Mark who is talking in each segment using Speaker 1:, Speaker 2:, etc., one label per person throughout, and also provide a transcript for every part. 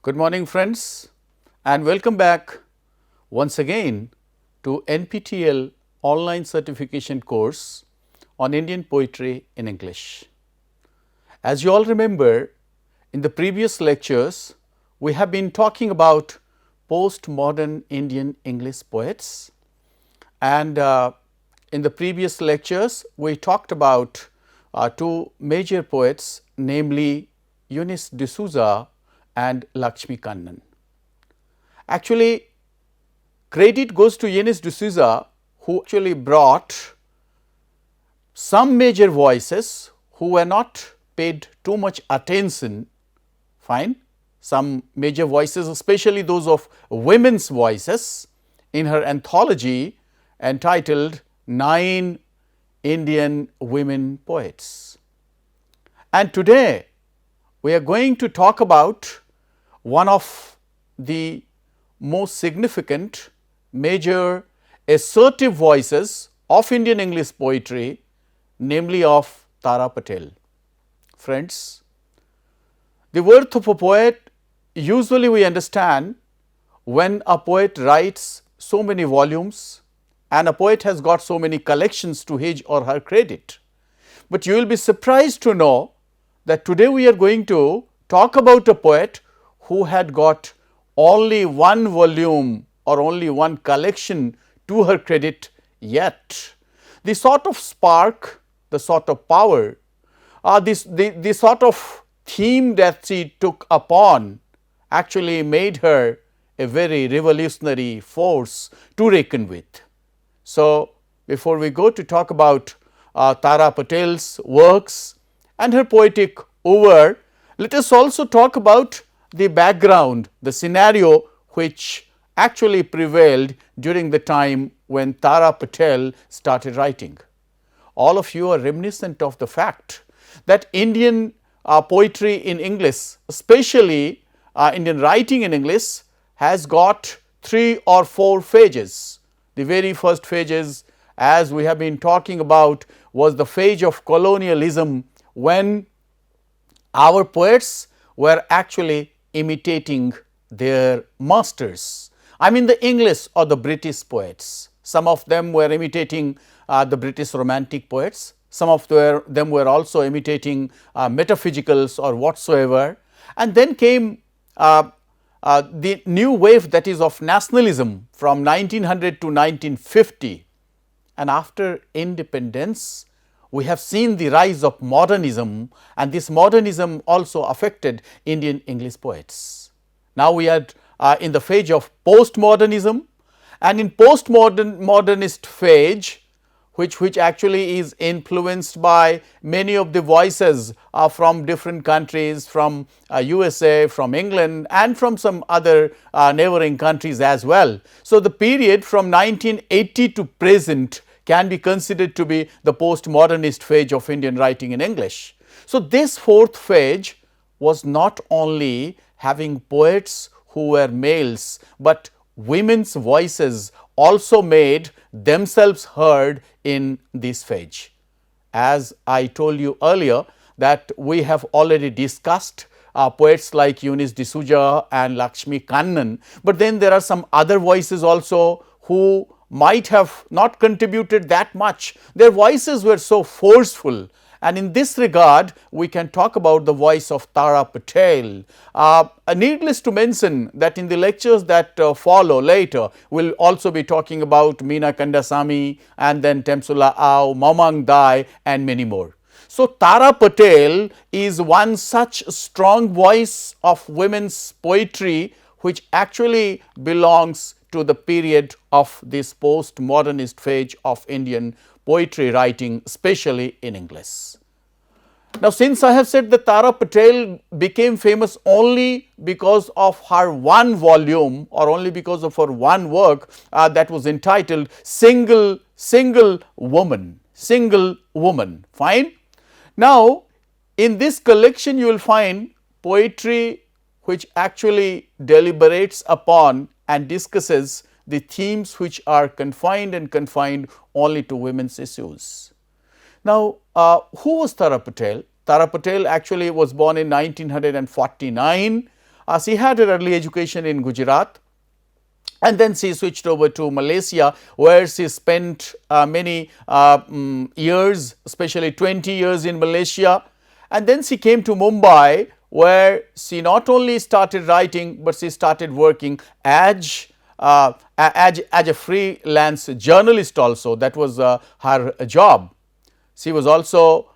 Speaker 1: Good morning friends and welcome back once again to NPTEL online certification course on Indian poetry in English. As you all remember, in the previous lectures we have been talking about postmodern Indian English poets, and in the previous lectures we talked about two major poets, namely Eunice D'Souza and Lakshmi Kannan. Actually, credit goes to Eunice D'Souza, who actually brought some major voices who were not paid too much attention, fine, some major voices, especially those of women's voices, in her anthology entitled 9 Indian Women Poets. And today we are going to talk about one of the most significant major assertive voices of Indian English poetry, namely of Tara Patel. Friends, the worth of a poet usually we understand when a poet writes so many volumes and a poet has got so many collections to his or her credit. But you will be surprised to know that today we are going to talk about a poet who had got only one volume or only one collection to her credit, yet the sort of spark, the sort of power, the sort of theme that she took upon actually made her a very revolutionary force to reckon with. So, before we go to talk about Tara Patel's works and her poetic oeuvre, let us also talk about the background, the scenario which actually prevailed during the time when Tara Patel started writing. All of you are reminiscent of the fact that Indian poetry in English, especially Indian writing in English, has got 3 or 4 phases. The very first phases, as we have been talking about, was the phase of colonialism, when our poets were actually imitating their masters. I mean the English or the British poets. Some of them were imitating the British romantic poets, some of them were also imitating metaphysicals or whatsoever, and then came the new wave, that is of nationalism, from 1900 to 1950, and after independence we have seen the rise of modernism, and this modernism also affected Indian English poets. Now we are in the phase of postmodernism, and in postmodernist phase, which actually is influenced by many of the voices from different countries, from USA, from England, and from some other neighboring countries as well. So, the period from 1980 to present can be considered to be the postmodernist phase of Indian writing in English. So, this fourth phase was not only having poets who were males, but women's voices also made themselves heard in this phase. As I told you earlier that we have already discussed poets like Eunice D'Souza and Lakshmi Kannan, but then there are some other voices also who might have not contributed that much. Their voices were so forceful, and in this regard we can talk about the voice of Tara Patel. Needless to mention that in the lectures that follow later, we will also be talking about Meena Kandasamy and then Temsula Au, Mamang Dai and many more. So, Tara Patel is one such strong voice of women's poetry which actually belongs to the period of this postmodernist phase of Indian poetry writing, especially in English. Now, since I have said that Tara Patel became famous only because of her one volume or only because of her one work that was entitled Single Woman, fine. Now, in this collection you will find poetry which actually deliberates upon and discusses the themes which are confined only to women's issues. Now, who was Tara Patel? Tara Patel actually was born in 1949 She had her early education in Gujarat, and then she switched over to Malaysia, where she spent many years, especially 20 years in Malaysia. And then she came to Mumbai, where she not only started writing, but she started working as a freelance journalist also. That was her job. She was also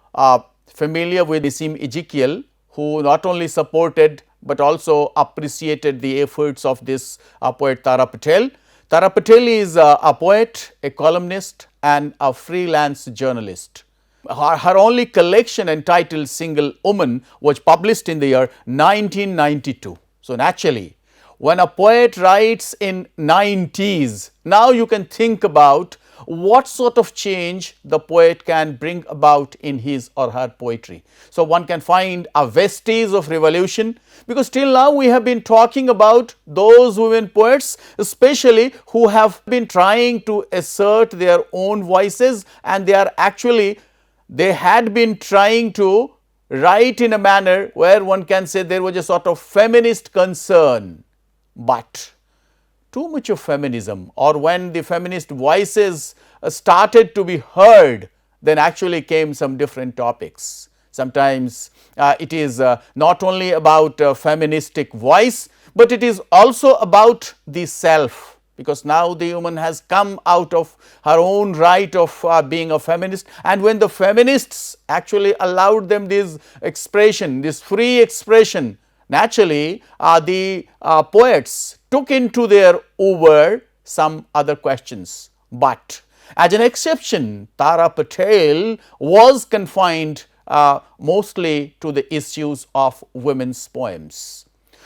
Speaker 1: familiar with Nissim Ezekiel, who not only supported but also appreciated the efforts of this poet Tara Patel. Tara Patel is a poet, a columnist, and a freelance journalist. Her only collection entitled Single Woman was published in the year 1992. So, naturally, when a poet writes in 90s, now you can think about what sort of change the poet can bring about in his or her poetry. So, one can find a vestige of revolution, because till now we have been talking about those women poets, especially who have been trying to assert their own voices, and they had been trying to write in a manner where one can say there was a sort of feminist concern. But too much of feminism, or when the feminist voices started to be heard, then actually came some different topics. Sometimes it is not only about feministic voice, but it is also about the self, because now the woman has come out of her own right of being a feminist. And when the feminists actually allowed them this expression, this free expression, naturally the poets took into their oeuvre some other questions. But as an exception, Tara Patel was confined mostly to the issues of women's poems.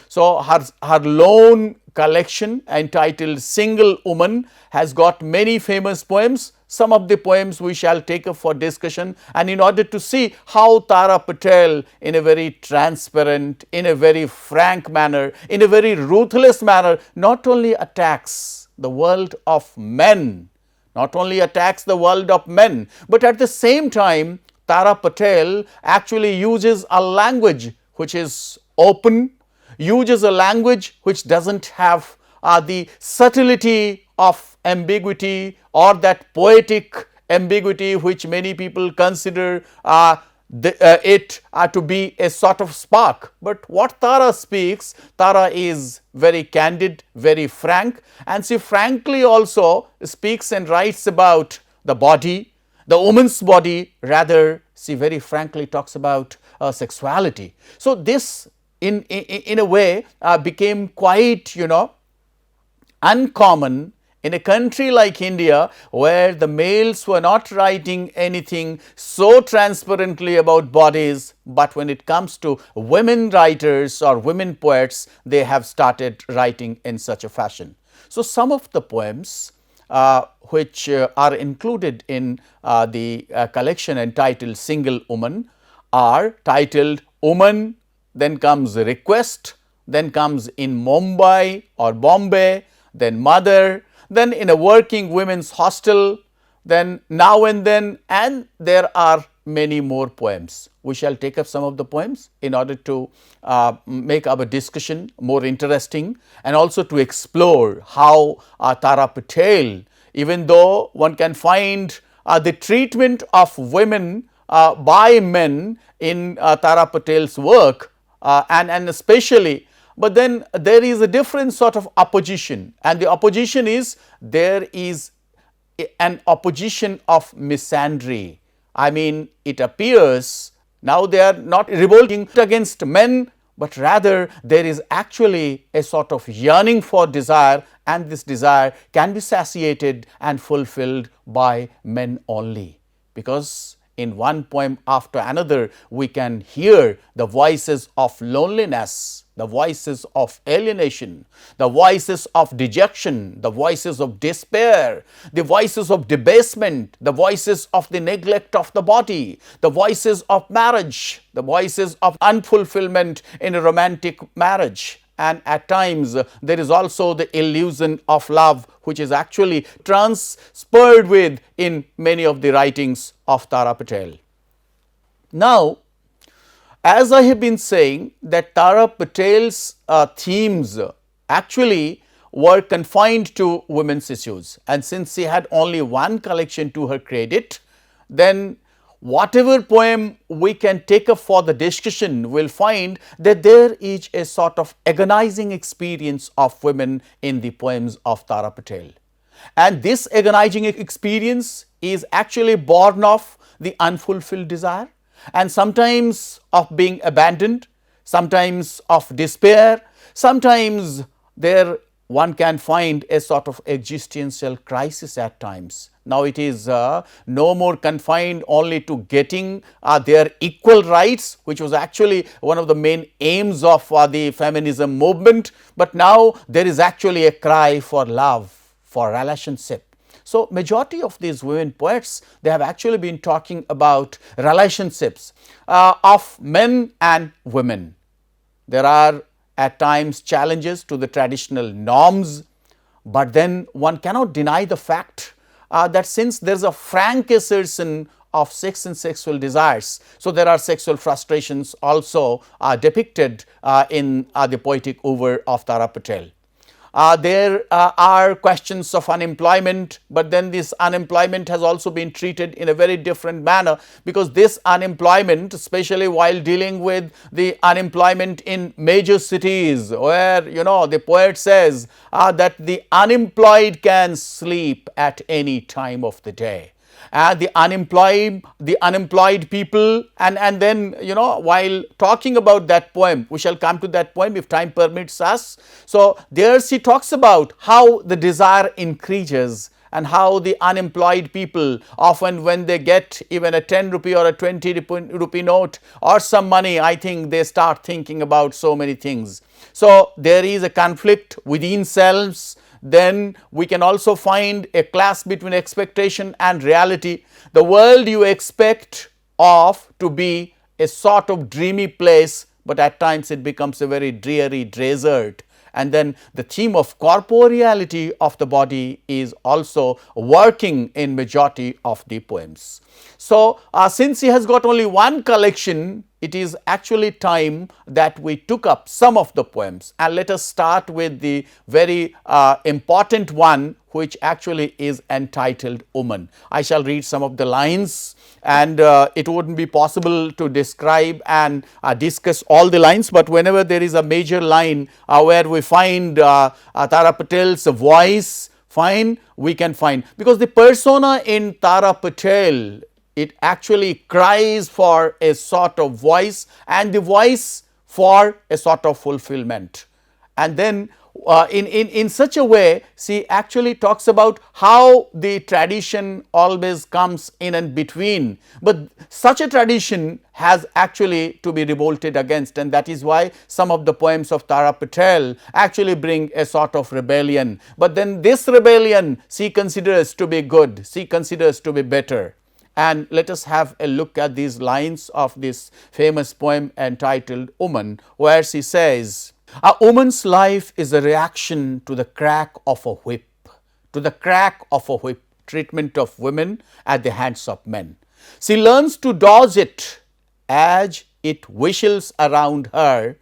Speaker 1: So, her lone collection entitled Single Woman has got many famous poems. Some of the poems we shall take up for discussion, and in order to see how Tara Patel, in a very transparent, in a very frank manner, in a very ruthless manner, not only attacks the world of men, but at the same time Tara Patel actually uses a language which is open, uses a language which does not have the subtlety of ambiguity, or that poetic ambiguity which many people consider it to be a sort of spark. But what Tara speaks, Tara is very candid, very frank, and she frankly also speaks and writes about the body, the woman's body. Rather, she very frankly talks about sexuality. So, this in a way became quite uncommon in a country like India, where the males were not writing anything so transparently about bodies, but when it comes to women writers or women poets, they have started writing in such a fashion. So, some of the poems which are included in the collection entitled Single Woman are titled Woman, then comes Request, then comes In Mumbai or Bombay, then Mother, then In a Working Women's Hostel, then Now and Then, and there are many more poems. We shall take up some of the poems in order to make our discussion more interesting, and also to explore how Tara Patel, even though one can find the treatment of women by men in Tara Patel's work, and especially, but then there is a different sort of opposition, and the opposition is, there is an opposition of misandry. I mean, it appears now they are not revolting against men, but rather there is actually a sort of yearning for desire, and this desire can be satiated and fulfilled by men only. Because in one poem after another, we can hear the voices of loneliness, the voices of alienation, the voices of dejection, the voices of despair, the voices of debasement, the voices of the neglect of the body, the voices of marriage, the voices of unfulfillment in a romantic marriage. And at times there is also the illusion of love, which is actually transferred with in many of the writings of Tara Patel. Now, as I have been saying that Tara Patel's themes actually were confined to women's issues, and since she had only one collection to her credit, then whatever poem we can take up for the discussion will find that there is a sort of agonizing experience of women in the poems of Tara Patel. And this agonizing experience is actually born of the unfulfilled desire, and sometimes of being abandoned, sometimes of despair, sometimes there one can find a sort of existential crisis at times. Now, it is no more confined only to getting their equal rights, which was actually one of the main aims of the feminism movement, but now there is actually a cry for love, for relationship. So, majority of these women poets, they have actually been talking about relationships of men and women. There are at times challenges to the traditional norms, but then one cannot deny the fact that since there is a frank assertion of sex and sexual desires, so there are sexual frustrations also depicted in the poetic oeuvre of Tara Patel. There are questions of unemployment, but then this unemployment has also been treated in a very different manner, because this unemployment, especially while dealing with the unemployment in major cities, where the poet says that the unemployed can sleep at any time of the day. The unemployed people, and then while talking about that poem, we shall come to that poem if time permits us. So, there she talks about how the desire increases and how the unemployed people often, when they get even a 10 rupee or a 20 rupee note or some money, I think they start thinking about so many things. So, there is a conflict within selves. Then we can also find a clash between expectation and reality. The world you expect of to be a sort of dreamy place, but at times it becomes a very dreary desert. And then the theme of corporeality of the body is also working in majority of the poems. So, since he has got only one collection, it is actually time that we took up some of the poems, and let us start with the very important one, which actually is entitled Woman. I shall read some of the lines, and it would not be possible to describe and discuss all the lines, but whenever there is a major line where we find Tara Patel's voice, fine, we can find, because the persona in Tara Patel, it actually cries for a sort of voice, and the voice for a sort of fulfillment. And then in such a way, she actually talks about how the tradition always comes in and between, but such a tradition has actually to be revolted against, and that is why some of the poems of Tara Patel actually bring a sort of rebellion. But then this rebellion she considers to be good, she considers to be better. And let us have a look at these lines of this famous poem entitled Woman, where she says, "A woman's life is a reaction to the crack of a whip, to the crack of a whip, treatment of women at the hands of men. She learns to dodge it as it whistles around her,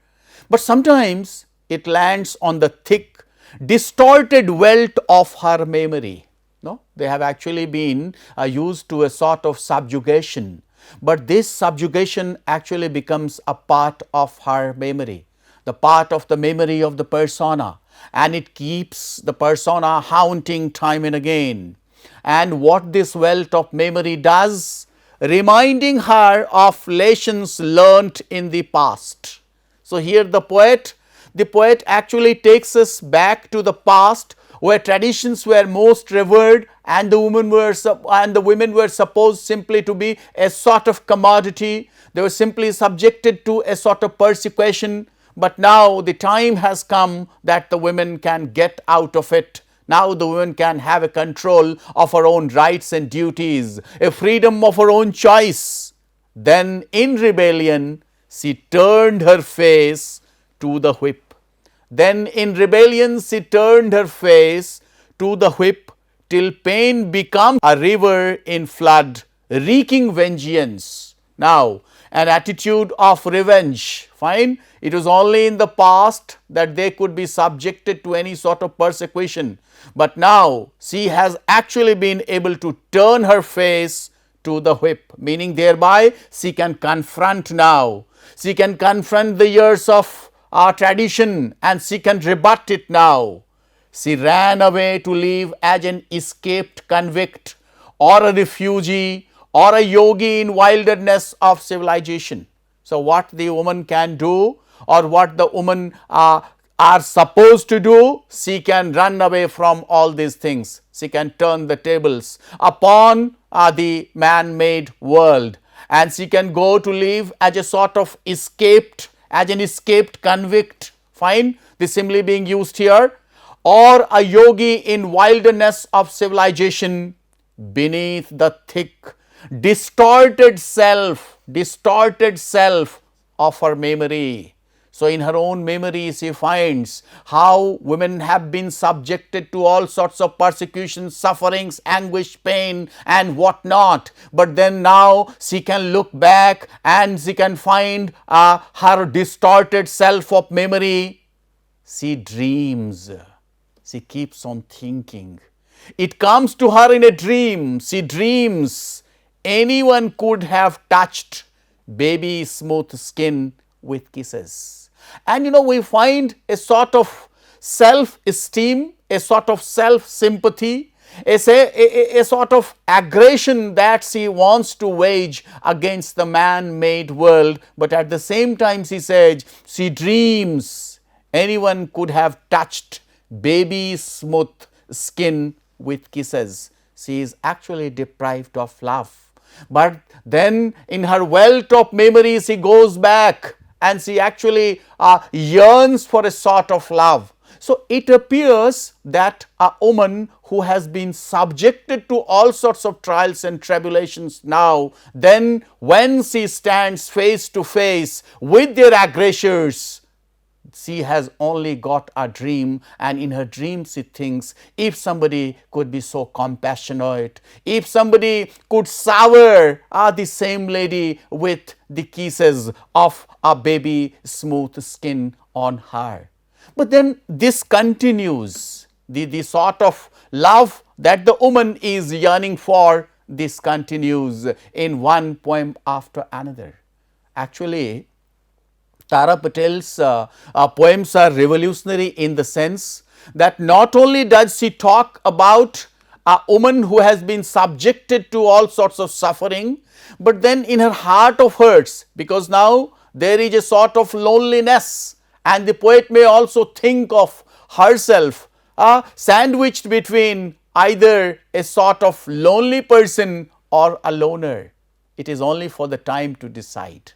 Speaker 1: but sometimes it lands on the thick, distorted welt of her memory." No, they have actually been used to a sort of subjugation, but this subjugation actually becomes a part of her memory, the part of the memory of the persona, and it keeps the persona haunting time and again. And what this wealth of memory does, reminding her of lessons learnt in the past. So, here the poet actually takes us back to the past, where traditions were most revered, and the women were supposed simply to be a sort of commodity. They were simply subjected to a sort of persecution, but now the time has come that the women can get out of it. Now the woman can have a control of her own rights and duties, a freedom of her own choice. Then in rebellion she turned her face to the whip. Then in rebellion she turned her face to the whip, till pain became a river in flood, wreaking vengeance. Now, an attitude of revenge. Fine. It was only in the past that they could be subjected to any sort of persecution, but now she has actually been able to turn her face to the whip, meaning thereby she can confront now. She can confront the years of our tradition and she can rebut it now. She ran away to live as an escaped convict or a refugee or a yogi in wilderness of civilization. So, what the woman can do or what the woman are supposed to do, she can run away from all these things. She can turn the tables upon the man-made world, and she can go to live as a sort of escaped, as an escaped convict, fine, the simile being used here, or a yogi in wilderness of civilization beneath the thick, distorted self of her memory. So, in her own memory she finds how women have been subjected to all sorts of persecutions, sufferings, anguish, pain and what not. But then now she can look back and she can find her distorted self of memory. She dreams, she keeps on thinking. It comes to her in a dream. She dreams anyone could have touched baby smooth skin with kisses. And we find a sort of self-esteem, a sort of self-sympathy, a sort of aggression that she wants to wage against the man-made world, but at the same time she says she dreams anyone could have touched baby smooth skin with kisses. She is actually deprived of love. But then in her wealth of memory she goes back and she actually yearns for a sort of love. So, it appears that a woman who has been subjected to all sorts of trials and tribulations now, then when she stands face to face with their aggressors, she has only got a dream, and in her dream she thinks, if somebody could be so compassionate, if somebody could shower the same lady with the kisses of a baby smooth skin on her. But then this continues, the sort of love that the woman is yearning for, this continues in one poem after another. Actually, Tara Patel's poems are revolutionary in the sense that not only does she talk about a woman who has been subjected to all sorts of suffering, but then in her heart of hearts, because now there is a sort of loneliness, and the poet may also think of herself sandwiched between either a sort of lonely person or a loner. It is only for the time to decide.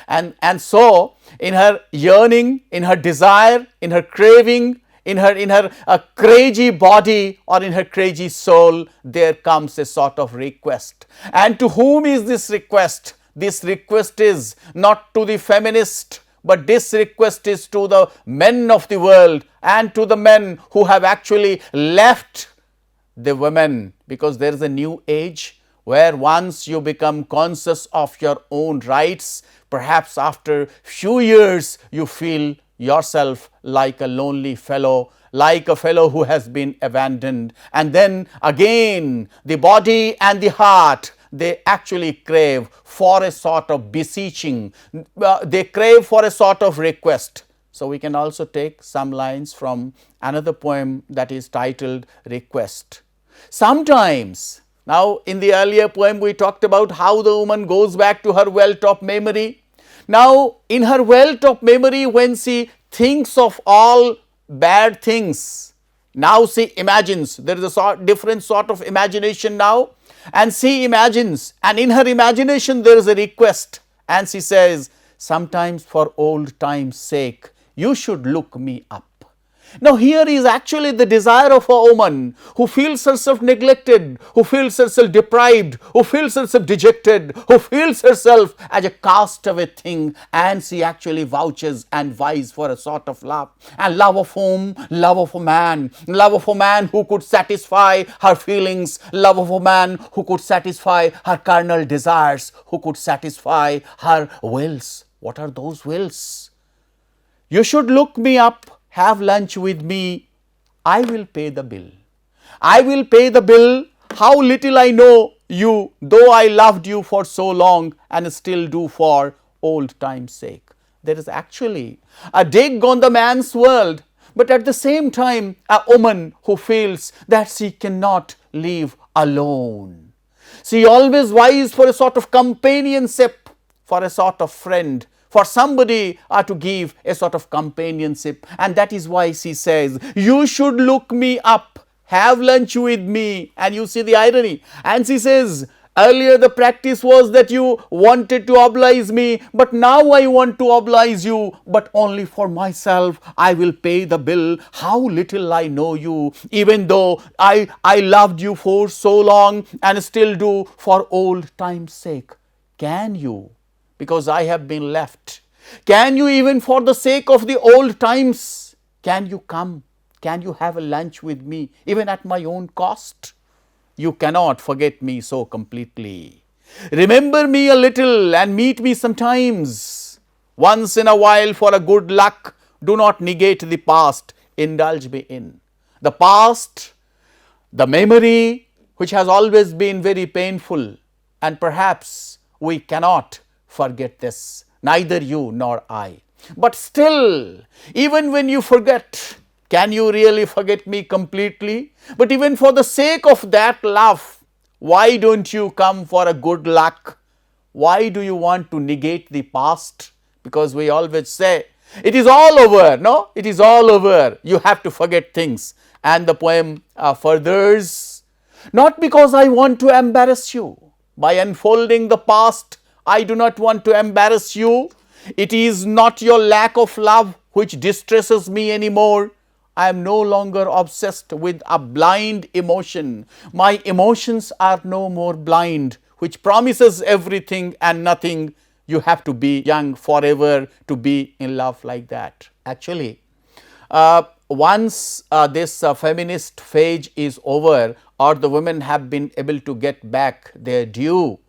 Speaker 1: And so in her yearning, in her desire, in her craving, in her crazy body or in her crazy soul, there comes a sort of request. And to whom is this request? This request is not to the feminist, but this request is to the men of the world and to the men who have actually left the women, because there is a new age where once you become conscious of your own rights, perhaps after few years you feel yourself like a lonely fellow, like a fellow who has been abandoned, and then again the body and the heart, they actually crave for a sort of beseeching, they crave for a sort of request. So, we can also take some lines from another poem that is titled Request. Sometimes, now in the earlier poem we talked about how the woman goes back to her wealth of memory. Now, in her wealth of memory, when she thinks of all bad things, now she imagines, there is a different sort of imagination now, and she imagines, and in her imagination there is a request, and she says, sometimes for old time's sake, you should look me up. Now here is actually the desire of a woman who feels herself neglected, who feels herself deprived, who feels herself dejected, who feels herself as a castaway thing, and she actually vouches and vies for a sort of love. And love of whom? Love of a man who could satisfy her feelings, love of a man who could satisfy her carnal desires, who could satisfy her wills. What are those wills? You should look me up, have lunch with me, I will pay the bill. I will pay the bill. How little I know you, though I loved you for so long and still do for old time's sake. There is actually a dig on the man's world, but at the same time a woman who feels that she cannot live alone. She always vies for a sort of companionship, for a sort of friend, for somebody to give a sort of companionship, and that is why she says, you should look me up, have lunch with me. And you see the irony, and she says, earlier the practice was that you wanted to oblige me, but now I want to oblige you, but only for myself. I will pay the bill. How little I know you, even though I loved you for so long and still do for old time's sake. Can you? Because I have been left. Can you, even for the sake of the old times, can you come? Can you have a lunch with me, even at my own cost? You cannot forget me so completely. Remember me a little and meet me sometimes. Once in a while for a good luck, do not negate the past, indulge me in. The past, the memory which has always been very painful, and perhaps we cannot forget this, neither you nor I. But still, even when you forget, can you really forget me completely? But even for the sake of that love, why don't you come for a good luck? Why do you want to negate the past? Because we always say, it is all over, no? It is all over. You have to forget things. And the poem furthers, not because I want to embarrass you. By unfolding the past, I do not want to embarrass you. It is not your lack of love which distresses me anymore. I am no longer obsessed with a blind emotion. My emotions are no more blind, which promises everything and nothing. You have to be young forever to be in love like that. Actually, once this feminist phase is over, or the women have been able to get back their due,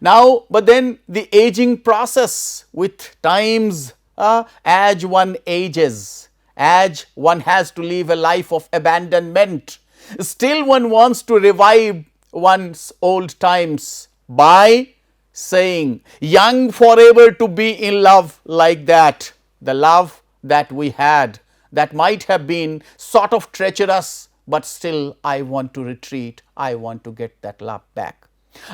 Speaker 1: now, but then the aging process with times, as one ages, as one has to live a life of abandonment, still one wants to revive one's old times by saying, young forever to be in love like that. The love that we had, that might have been sort of treacherous, but still I want to retreat, I want to get that love back.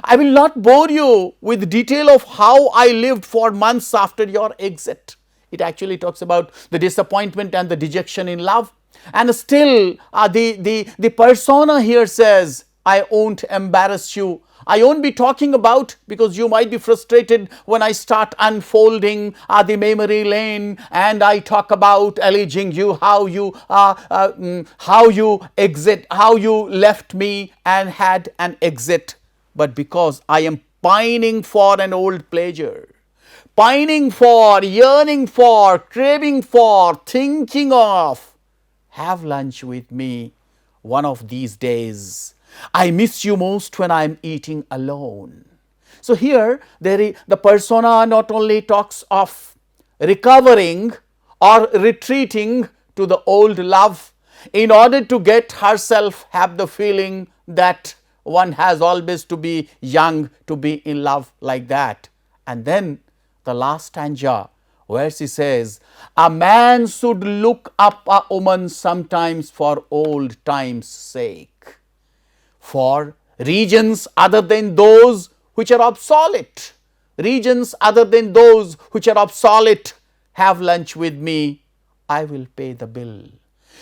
Speaker 1: I will not bore you with detail of how I lived for months after your exit. It actually talks about the disappointment and the dejection in love. And still the persona here says, I won't embarrass you. I won't be talking about, because you might be frustrated when I start unfolding the memory lane and I talk about alleging you, how you exit, how you left me and had an exit. But because I am pining for an old pleasure, pining for, yearning for, craving for, thinking of, have lunch with me one of these days. I miss you most when I am eating alone. So here the persona not only talks of recovering or retreating to the old love in order to get herself have the feeling that one has always to be young to be in love like that. And then the last stanza where she says, a man should look up a woman sometimes for old time's sake, for regions other than those which are obsolete, regions other than those which are obsolete, have lunch with me, I will pay the bill.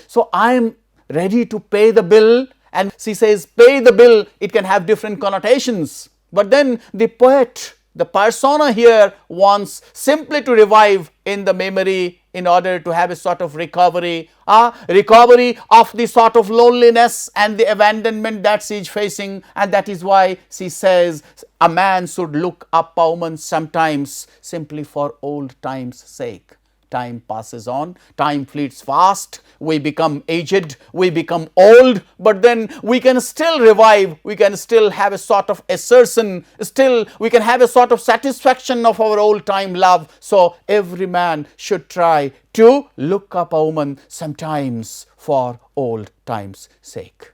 Speaker 1: So I am ready to pay the bill. And she says, pay the bill, it can have different connotations. But then the poet, the persona here wants simply to revive in the memory, in order to have a sort of recovery of the sort of loneliness and the abandonment that she is facing. And that is why she says a man should look up a woman sometimes simply for old time's sake. Time passes on, time fleets fast, we become aged, we become old, but then we can still revive, we can still have a sort of assertion, still we can have a sort of satisfaction of our old time love. So every man should try to look up a woman sometimes for old time's sake.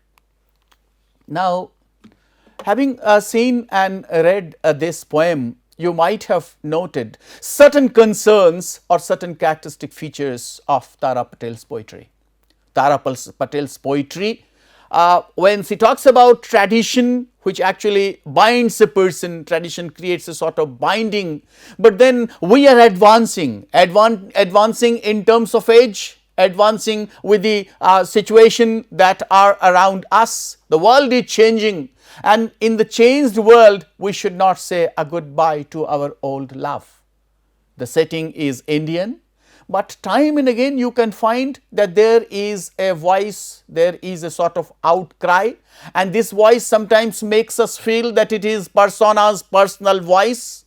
Speaker 1: Now, having seen and read this poem, you might have noted certain concerns or certain characteristic features of Tara Patel's poetry. Tara Patel's poetry, when she talks about tradition, which actually binds a person, tradition creates a sort of binding, but then we are advancing in terms of age, advancing with the situation that are around us. The world is changing, and in the changed world, we should not say a goodbye to our old love. The setting is Indian, but time and again you can find that there is a voice, there is a sort of outcry, and this voice sometimes makes us feel that it is persona's personal voice.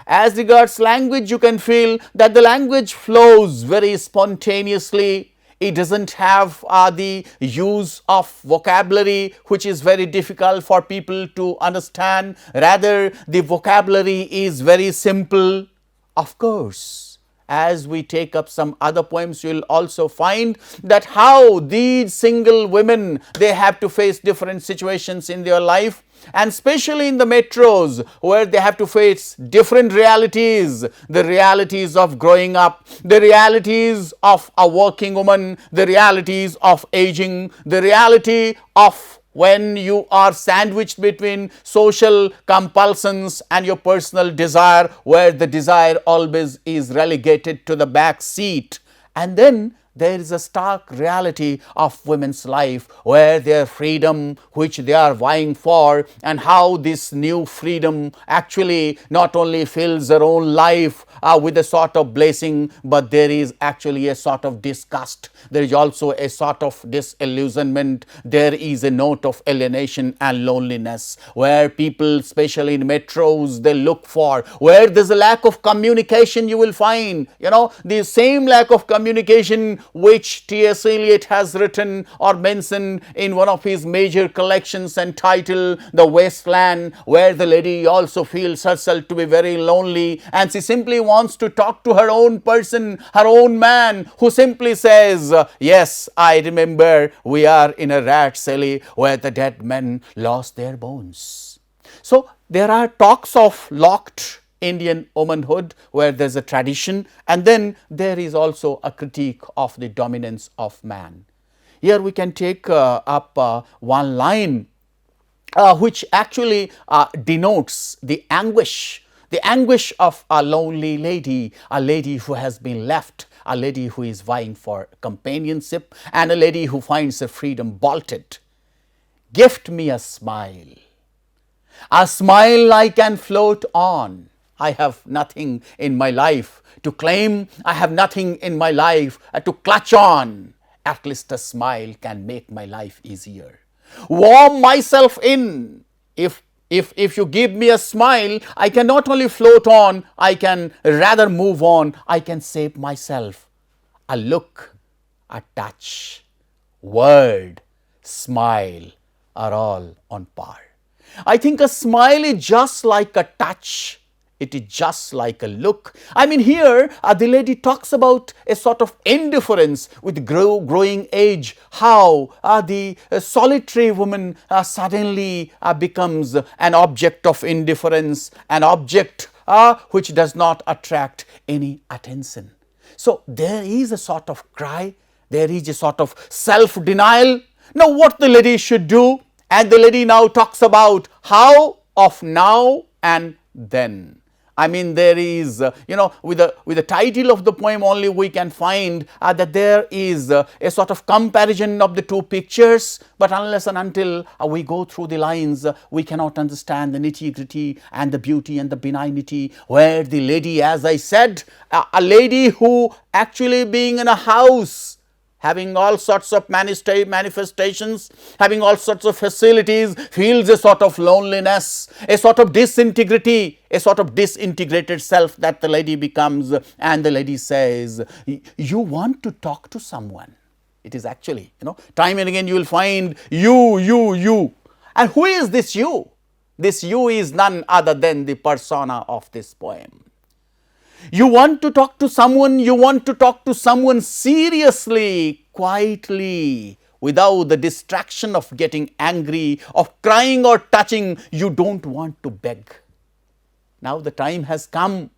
Speaker 1: As regards language, you can feel that the language flows very spontaneously. It doesn't have the use of vocabulary which is very difficult for people to understand. Rather, the vocabulary is very simple. Of course, as we take up some other poems, you will also find that how these single women, they have to face different situations in their life, and especially in the metros where they have to face different realities, the realities of growing up, the realities of a working woman, the realities of aging, the reality of when you are sandwiched between social compulsions and your personal desire, where the desire always is relegated to the back seat. And then there is a stark reality of women's life where their freedom which they are vying for, and how this new freedom actually not only fills their own life with a sort of blessing, but there is actually a sort of disgust. There is also a sort of disillusionment. There is a note of alienation and loneliness, where people, especially in metros, they look for, where there is a lack of communication, you will find, the same lack of communication which T.S. Eliot has written or mentioned in one of his major collections entitled The Wasteland, where the lady also feels herself to be very lonely, and she simply wants to talk to her own person, her own man, who simply says, yes, I remember we are in a rat alley where the dead men lost their bones. So there are talks of locked Indian womanhood where there is a tradition, and then there is also a critique of the dominance of man. Here we can take up one line which actually denotes the anguish of a lonely lady, a lady who has been left, a lady who is vying for companionship, and a lady who finds her freedom bolted. Gift me a smile I can float on. I have nothing in my life to claim, I have nothing in my life to clutch on. At least a smile can make my life easier. Warm myself in. If you give me a smile, I can not only float on, I can rather move on, I can save myself. A look, a touch, word, smile are all on par. I think a smile is just like a touch. It is just like a look. I mean, here the lady talks about a sort of indifference with growing age, how the solitary woman suddenly becomes an object of indifference, an object which does not attract any attention. So there is a sort of cry, there is a sort of self-denial. Now what the lady should do, and the lady now talks about how of now and then. I mean, there is, with the title of the poem only, we can find that there is a sort of comparison of the two pictures, but unless and until we go through the lines, we cannot understand the nitty-gritty and the beauty and the benignity, where the lady, as I said, a lady who actually being in a house, having all sorts of manifestations, having all sorts of facilities, feels a sort of loneliness, a sort of disintegrity, a sort of disintegrated self that the lady becomes, and the lady says, you want to talk to someone. It is actually, time and again you will find you. And who is this you? This you is none other than the persona of this poem. You want to talk to someone, you want to talk to someone seriously, quietly, without the distraction of getting angry, of crying or touching. You don't want to beg. Now the time has come.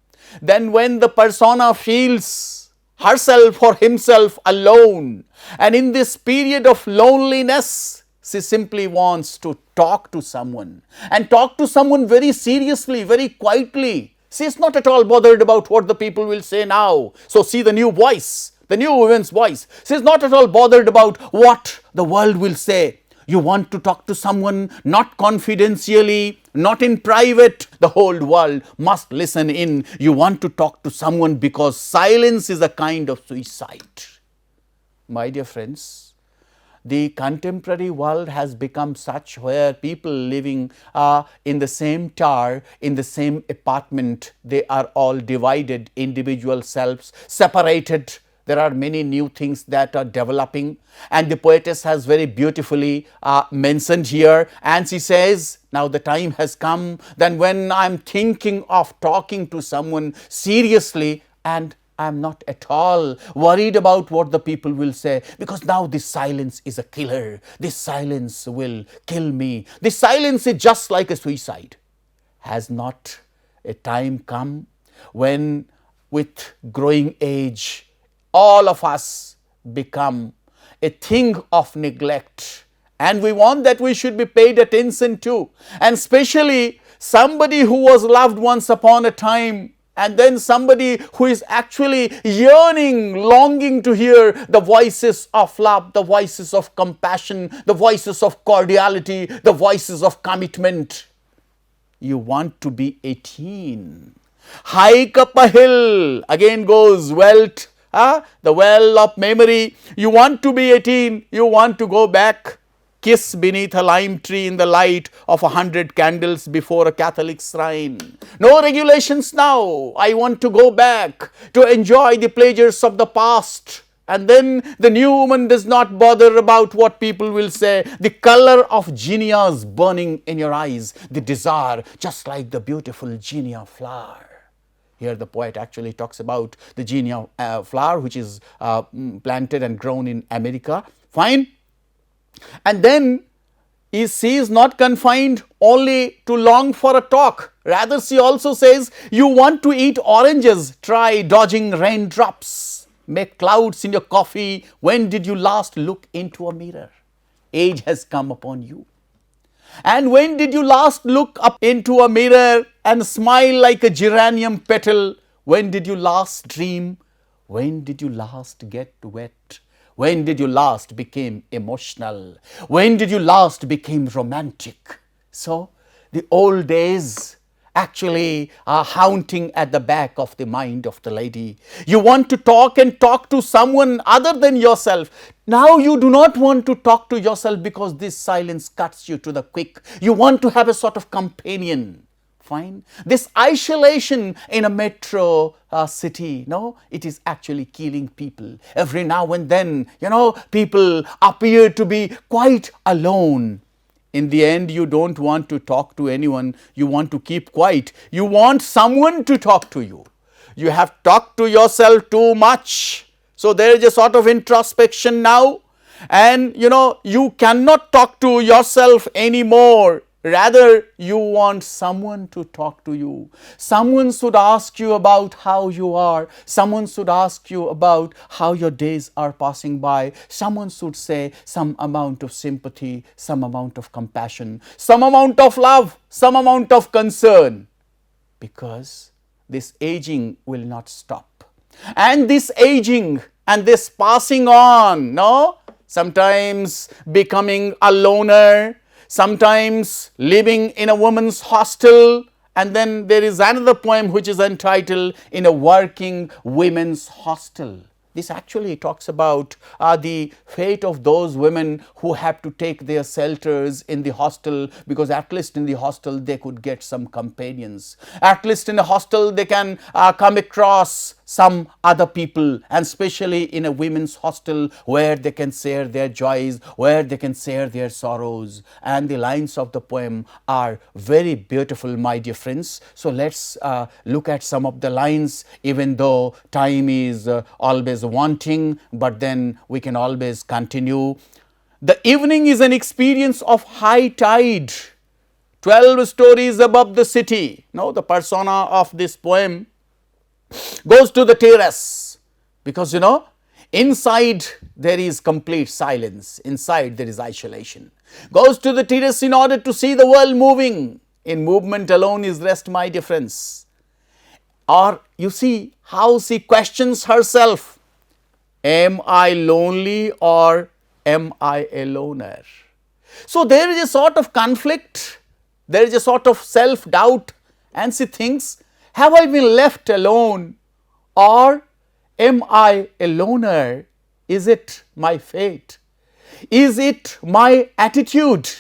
Speaker 1: Then when the persona feels herself or himself alone, and in this period of loneliness, she simply wants to talk to someone, and talk to someone very seriously, very quietly. She is not at all bothered about what the people will say now. So see the new voice, the new woman's voice. She is not at all bothered about what the world will say. You want to talk to someone, not confidentially, not in private. The whole world must listen in. You want to talk to someone because silence is a kind of suicide. My dear friends, the contemporary world has become such where people living in the same tower, in the same apartment, they are all divided, individual selves, separated. There are many new things that are developing, and the poetess has very beautifully mentioned here, and she says, now the time has come, then when I am thinking of talking to someone seriously, and I am not at all worried about what the people will say, because now this silence is a killer. This silence will kill me. This silence is just like a suicide. Has not a time come when with growing age, all of us become a thing of neglect, and we want that we should be paid attention to, and especially somebody who was loved once upon a time, and then somebody who is actually yearning, longing to hear the voices of love, the voices of compassion, the voices of cordiality, the voices of commitment. You want to be 18. Hike up a hill, again goes wealth, the well of memory. You want to be 18, you want to go back. Kiss beneath a lime tree in the light of 100 candles before a Catholic shrine. No regulations now. I want to go back to enjoy the pleasures of the past. And then the new woman does not bother about what people will say. The color of zinnias burning in your eyes, the desire, just like the beautiful zinnia flower. Here the poet actually talks about the zinnia flower, which is planted and grown in America. Fine. And then she is not confined only to long for a talk. Rather, she also says, you want to eat oranges, try dodging raindrops. Make clouds in your coffee. When did you last look into a mirror? Age has come upon you. And when did you last look up into a mirror and smile like a geranium petal? When did you last dream? When did you last get wet? When did you last become emotional? When did you last become romantic? So the old days actually are haunting at the back of the mind of the lady. You want to talk and talk to someone other than yourself. Now you do not want to talk to yourself because this silence cuts you to the quick. You want to have a sort of companion. Fine. This isolation in a metro city, no, it is actually killing people. Every now and then, people appear to be quite alone. In the end, you don't want to talk to anyone. You want to keep quiet. You want someone to talk to you. You have talked to yourself too much. So there is a sort of introspection now. And you cannot talk to yourself anymore. Rather, you want someone to talk to you. Someone should ask you about how you are. Someone should ask you about how your days are passing by. Someone should say some amount of sympathy, some amount of compassion, some amount of love, some amount of concern. Because this aging will not stop. And this aging and this passing on, no, sometimes becoming a loner, sometimes living in a woman's hostel, and then there is another poem which is entitled In a Working Women's Hostel. This actually talks about the fate of those women who have to take their shelters in the hostel, because at least in the hostel they could get some companions. At least in a hostel they can come across some other people, and especially in a women's hostel where they can share their joys, where they can share their sorrows. And the lines of the poem are very beautiful, my dear friends. So let's look at some of the lines, even though time is always wanting, but then we can always continue. The evening is an experience of high tide, 12 stories above the city. Now the persona of this poem goes to the terrace, because inside there is complete silence, inside there is isolation. Goes to the terrace in order to see the world moving. In movement alone is rest, my dear friends. Or you see how she questions herself. Am I lonely or am I a loner? So there is a sort of conflict, there is a sort of self-doubt, and she thinks, have I been left alone or am I a loner? Is it my fate? Is it my attitude?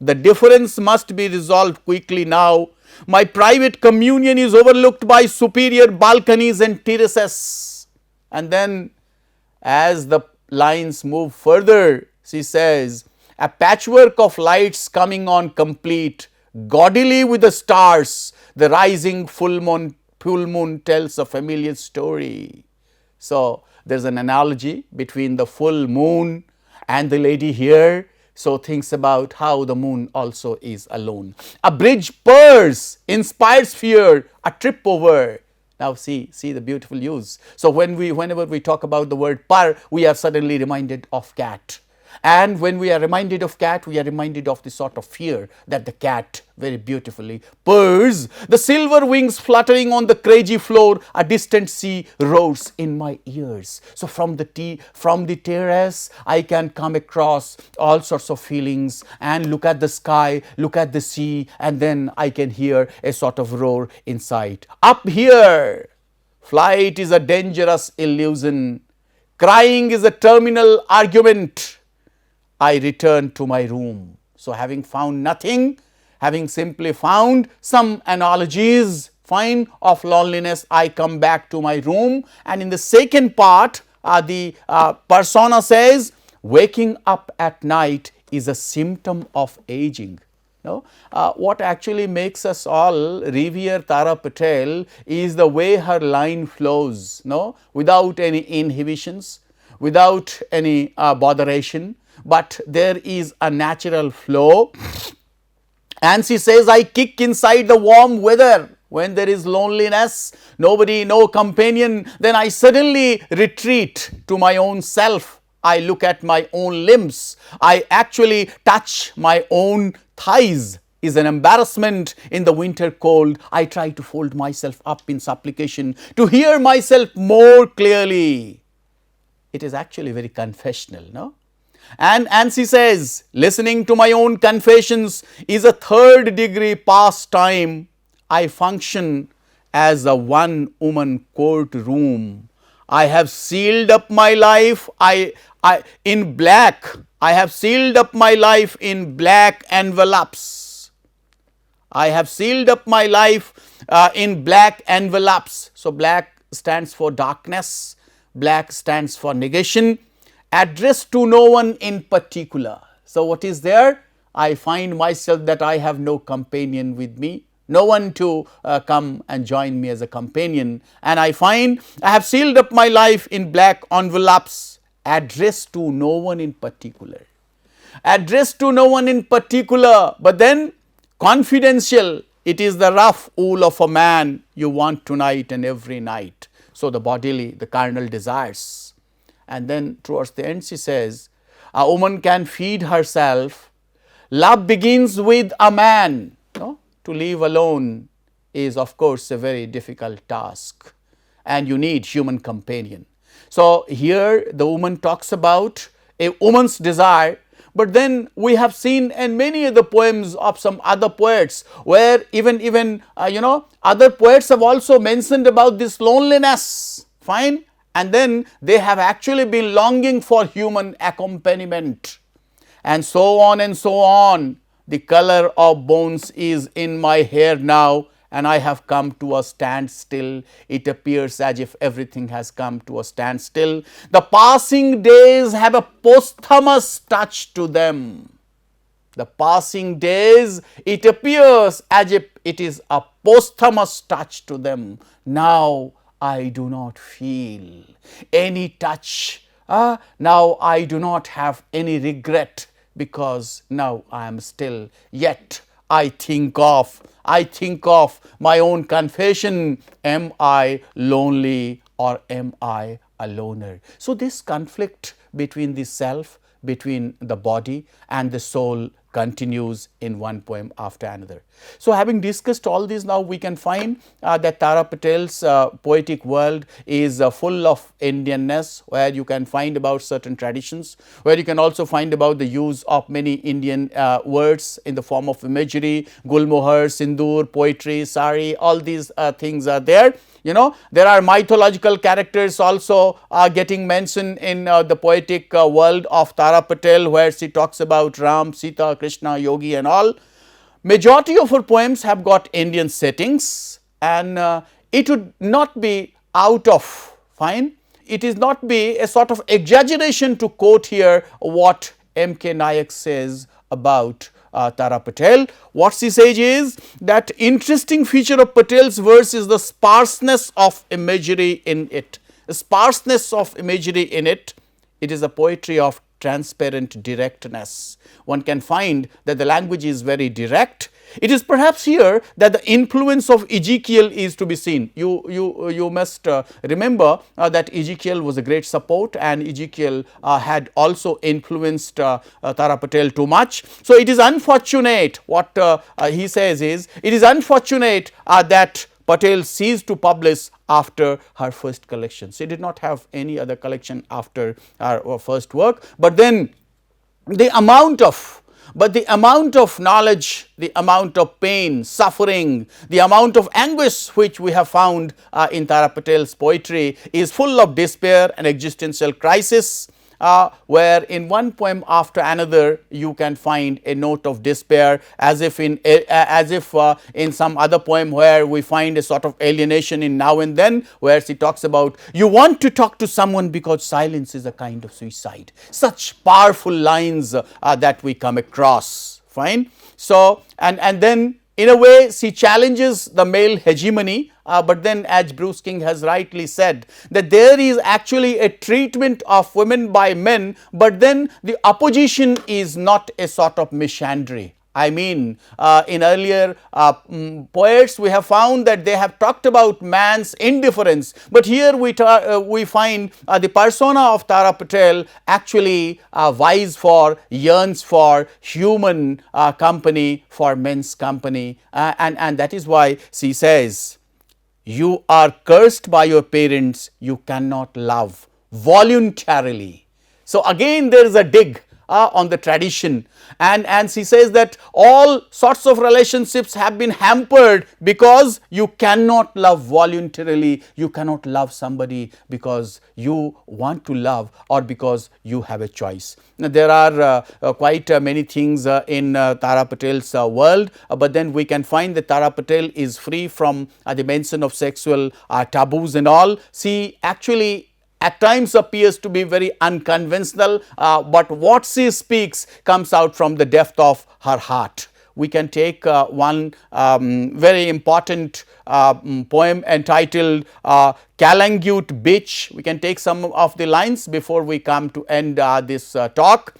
Speaker 1: The difference must be resolved quickly now. My private communion is overlooked by superior balconies and terraces. And then as the lines move further, she says, a patchwork of lights coming on complete, gaudily with the stars, the rising full moon tells a familiar story. So there's an analogy between the full moon and the lady here. So thinks about how the moon also is alone. A bridge purrs, inspires fear, a trip over. Now see the beautiful use. So whenever we talk about the word purr, we are suddenly reminded of cat. And when we are reminded of cat, we are reminded of the sort of fear that the cat very beautifully purrs. The silver wings fluttering on the crazy floor, a distant sea roars in my ears. So from the terrace, I can come across all sorts of feelings and look at the sky, look at the sea, and then I can hear a sort of roar inside. Up here, flight is a dangerous illusion. Crying is a terminal argument. I return to my room. So having found nothing, having simply found some analogies, fine, of loneliness, I come back to my room. And in the second part, the persona says, waking up at night is a symptom of aging. What actually makes us all revere Tara Patel is the way her line flows, without any inhibitions, without any botheration, but there is a natural flow. And she says, I kick inside the warm weather when there is loneliness, nobody, no companion, then I suddenly retreat to my own self. I look at my own limbs. I actually touch my own thighs. Is an embarrassment in the winter cold. I try to fold myself up in supplication to hear myself more clearly. It is actually very confessional, no? And she says, listening to my own confessions is a third degree pastime. I function as a one woman courtroom. I have sealed up my life in black. I have sealed up my life in black envelopes. I have sealed up my life in black envelopes. So black stands for darkness. Black stands for negation. Addressed to no one in particular. So what is there? I find myself that I have no companion with me, no one to come and join me as a companion, and I find I have sealed up my life in black envelopes, addressed to no one in particular. Addressed to no one in particular, but then confidential. It is the rough wool of a man you want tonight and every night. So the bodily, the carnal desires. And then towards the end she says, a woman can feed herself. Love begins with a man. To live alone is of course a very difficult task, and you need human companion. So, here the woman talks about a woman's desire, but then we have seen in many of the poems of some other poets where even other poets have also mentioned about this loneliness, fine, and then they have actually been longing for human accompaniment, and so on and so on. The color of bones is in my hair now, and I have come to a standstill. It appears as if everything has come to a standstill. The passing days have a posthumous touch to them. The passing days, it appears as if it is a posthumous touch to them. Now I do not feel any touch. Now I do not have any regret, because now I am still. Yet I think of my own confession. Am I lonely or am I a loner? So, this conflict between the self, between the body and the soul continues in one poem after another. So, having discussed all this, now we can find that Tara Patel's Poetic World is full of Indianness, where you can find about certain traditions, where you can also find about the use of many Indian words in the form of imagery, gulmohar, sindoor, poetry, sari, all these things are there. There are mythological characters also getting mentioned in the Poetic World of Tara Patel, where she talks about Ram, Sita, Krishna, Yogi and all. Majority of her poems have got Indian settings, and it would not be out of, fine, it is not be a sort of exaggeration to quote here what M.K. Nayak says about Tara Patel. What she says is that interesting feature of Patel's verse is the sparseness of imagery in it. Sparseness of imagery in it. It is a poetry of transparent directness. One can find that the language is very direct. It is perhaps here that the influence of Ezekiel is to be seen. You must remember that Ezekiel was a great support, and Ezekiel had also influenced Tara Patel too much. So, it is unfortunate, what he says is, it is unfortunate that Patel ceased to publish after her first collection. She did not have any other collection after her first work, but then the amount of knowledge, the amount of pain, suffering, the amount of anguish which we have found in Tara Patel's poetry is full of despair and existential crisis. Where in one poem after another you can find a note of despair, as if in some other poem where we find a sort of alienation in Now and Then, where she talks about you want to talk to someone because silence is a kind of suicide. Such powerful lines that we come across, fine. So, and then in a way she challenges the male hegemony, but then as Bruce King has rightly said that there is actually a treatment of women by men, but then the opposition is not a sort of misandry. I mean, in earlier poets we have found that they have talked about man's indifference, but here we find the persona of Tara Patel actually yearns for human company, for men's company, and that is why she says, you are cursed by your parents, you cannot love voluntarily. So, again there is a dig on the tradition, and she says that all sorts of relationships have been hampered because you cannot love voluntarily, you cannot love somebody because you want to love or because you have a choice. Now, there are quite many things in Tara Patel's world, but then we can find that Tara Patel is free from the mention of sexual taboos and all. She actually at times appears to be very unconventional, but what she speaks comes out from the depth of her heart. We can take one very important poem entitled Calangute Beach. We can take some of the lines before we come to end this talk.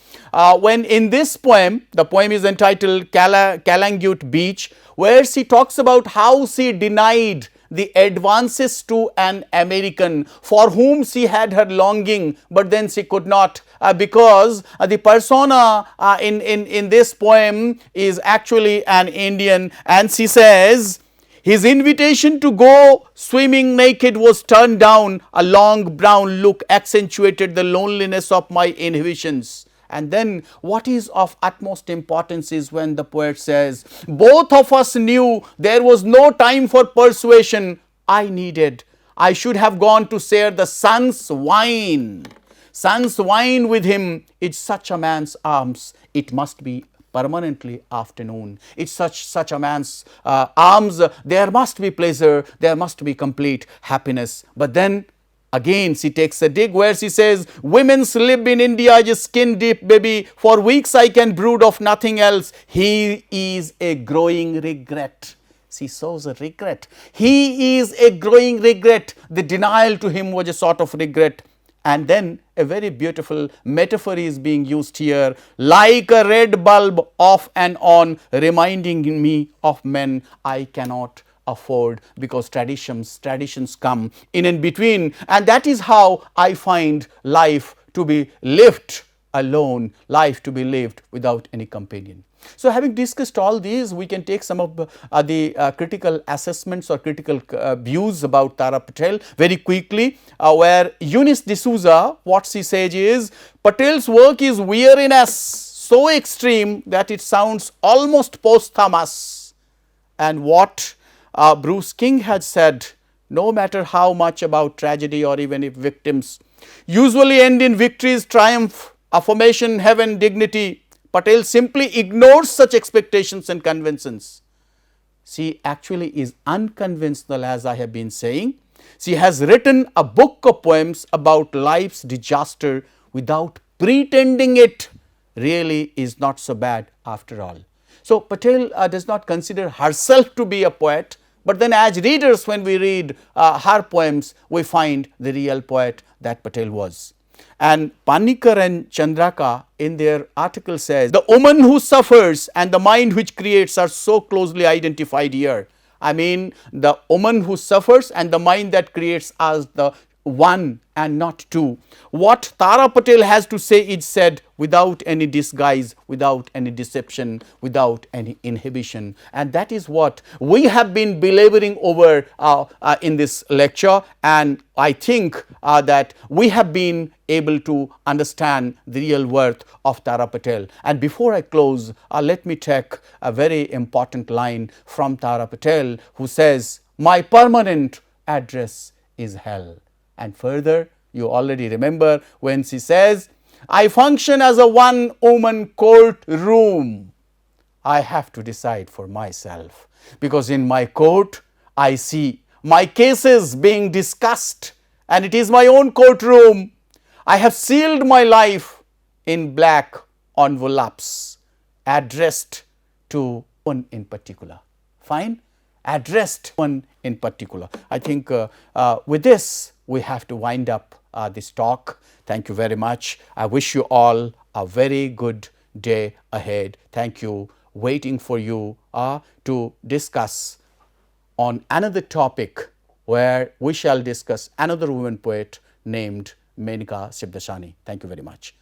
Speaker 1: When in this poem, the poem is entitled Calangute Beach, where she talks about how she denied the advances to an American for whom she had her longing, but then she could not because the persona in this poem is actually an Indian, and she says, His invitation to go swimming naked was turned down. A long brown look accentuated the loneliness of my inhibitions. And then what is of utmost importance is when the poet says, both of us knew there was no time for persuasion. I should have gone to share the sun's wine. Sun's wine with him. It's such a man's arms. It must be permanently afternoon. It's such a man's arms. There must be pleasure. There must be complete happiness. But then again, she takes a dig where she says, women's lib in India is skin deep, baby. For weeks I can brood of nothing else. He is a growing regret. She shows a regret. He is a growing regret. The denial to him was a sort of regret. And then a very beautiful metaphor is being used here, like a red bulb off and on, reminding me of men I cannot afford, because traditions come in and between, and that is how I find life to be lived alone, life to be lived without any companion. So, having discussed all these, we can take some of the critical assessments or critical views about Tara Patel very quickly, where Eunice D'Souza, what she says is, Patel's work is weariness so extreme that it sounds almost posthumous. And what Bruce King had said, no matter how much about tragedy or even if victims usually end in victories, triumph, affirmation, heaven, dignity, Patel simply ignores such expectations and conventions. She actually is unconventional, as I have been saying. She has written a book of poems about life's disaster without pretending it really is not so bad after all. So, Patel does not consider herself to be a poet, but then as readers, when we read her poems, we find the real poet that Patel was. And Panikar and Chandraka in their article says, the woman who suffers and the mind which creates are so closely identified here. I mean, the woman who suffers and the mind that creates are the one and not two. What Tara Patel has to say is said without any disguise, without any deception, without any inhibition, and that is what we have been belaboring over in this lecture, and I think that we have been able to understand the real worth of Tara Patel. And before I close, let me take a very important line from Tara Patel, who says, my permanent address is hell. And further, you already remember when she says, I function as a one-woman courtroom. I have to decide for myself, because in my court, I see my cases being discussed, and it is my own courtroom. I have sealed my life in black envelopes addressed to one in particular. Fine? Addressed one in particular. I think with this, we have to wind up this talk. Thank you very much. I wish you all a very good day ahead. Thank you. Waiting for you to discuss on another topic, where we shall discuss another woman poet named Menika Shibdashani. Thank you very much.